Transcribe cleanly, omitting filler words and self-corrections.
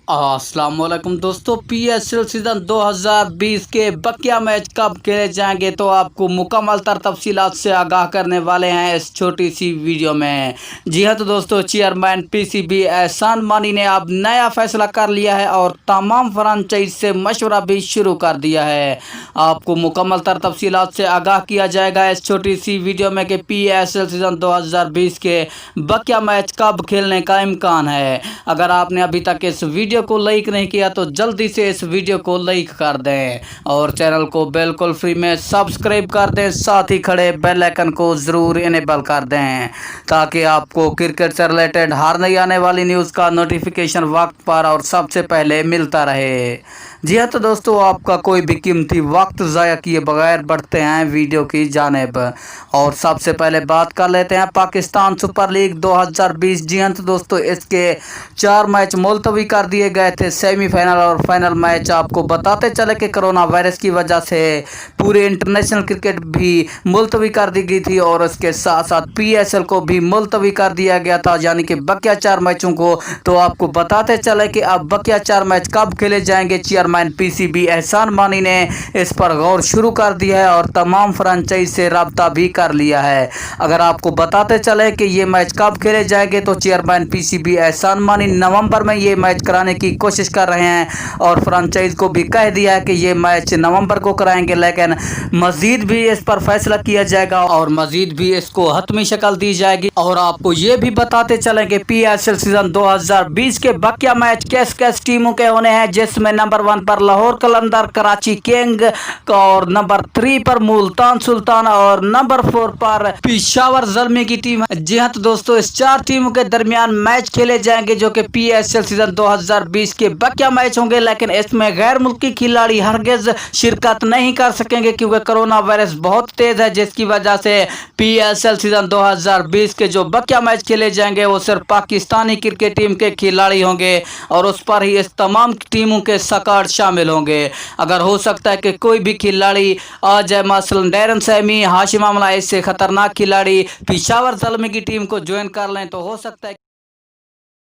अस्सलाम वालेकुम दोस्तों, PSL सीज़न 2020 के बकिया मैच कब खेले जाएंगे तो आपको मुकम्मल तफसीलात से आगाह करने वाले हैं इस छोटी सी वीडियो में। जी हाँ तो दोस्तों, चेयरमैन PCB एहसान मानी ने अब नया फैसला कर लिया है और तमाम फ्रेंचाइज से मशवरा भी शुरू कर दिया है। आपको मुकम्मल तफसीलात से आगाह किया जाएगा इस छोटी सी वीडियो में कि PSL सीज़न 2020 के बकिया मैच कब खेलने का इम्कान है। अगर आपने अभी तक इस वीडियो को लाइक नहीं किया तो जल्दी से इस वीडियो को लाइक कर दें और चैनल को बिल्कुल फ्री में सब्सक्राइब कर दें। साथ ही खड़े बेल आइकन को ज़रूर इनेबल कर दें ताकि आपको क्रिकेट से रिलेटेड हर नई आने वाली न्यूज़ का नोटिफिकेशन वक्त पर और सबसे पहले मिलता रहे। जी हाँ तो दोस्तों, आपका कोई भी कीमती वक्त ज़ाया किए बगैर बढ़ते हैं वीडियो की जानिब और सबसे पहले बात कर लेते हैं पाकिस्तान सुपर लीग 2020। जी हाँ तो दोस्तों, इसके 4 मैच मुलतवी कर दिए गए थे। सेमीफाइनल और फाइनल मैच आपको बताते चले कि कोरोना वायरस की वजह से पूरे इंटरनेशनल क्रिकेट भी मुलतवी कर दी गई थी और उसके साथ साथ PSL को भी मुलतवी कर दिया गया था, यानी कि बकिया 4 मैचों को। तो आपको बताते चले कि अब बकिया 4 मैच कब खेले जाएंगे। चेयरमैन PCB एहसान मानी ने इस पर गौर शुरू कर दिया है और तमाम फ्रेंचाइज से रब्ता भी कर लिया है। अगर आपको बताते चले कि ये मैच कब खेले जाएंगे तो चेयरमैन PCB एहसान मानी नवंबर में ये मैच कराने की कोशिश कर रहे हैं और फ्रेंचाइज को भी कह दिया है कि ये मैच नवंबर को कराएंगे, लेकिन मजीद भी इस पर फैसला किया जाएगा और मजीद भी इसको हतमी शक्ल दी जाएगी। और आपको ये भी बताते चलें कि PSL सीजन 2020 के बकिया मैच किस किस टीमों के होने हैं, जिसमें नंबर 1 पर लाहौर कलंदर कराची किंग और नंबर 3 पर मुल्तान सुल्तान और नंबर 4 पर पेशावर ज़ल्मी की टीम है। जी हाँ तो दोस्तों, इस 4 टीमों के दरमियान मैच खेले जाएंगे जो कि PSL सीजन 2020 के बकिया मैच होंगे, लेकिन इसमें गैर मुल्की खिलाड़ी हरगिज शिरकत नहीं कर सकेंगे क्योंकि कोरोना वायरस बहुत तेज है, जिसकी वजह से PSL सीजन 2020 के जो बकिया मैच खेले जाएंगे वो सिर्फ पाकिस्तानी क्रिकेट टीम के खिलाड़ी होंगे और उस पर ही इस तमाम टीमों के स्क्वाड शामिल होंगे। अगर हो सकता है कि कोई भी खिलाड़ी आ जाए, मसलन डैरन सैमी, हाशिम आमला, इससे खतरनाक खिलाड़ी पेशावर ज़ल्मी की टीम को ज्वाइन कर लें, तो हो सकता है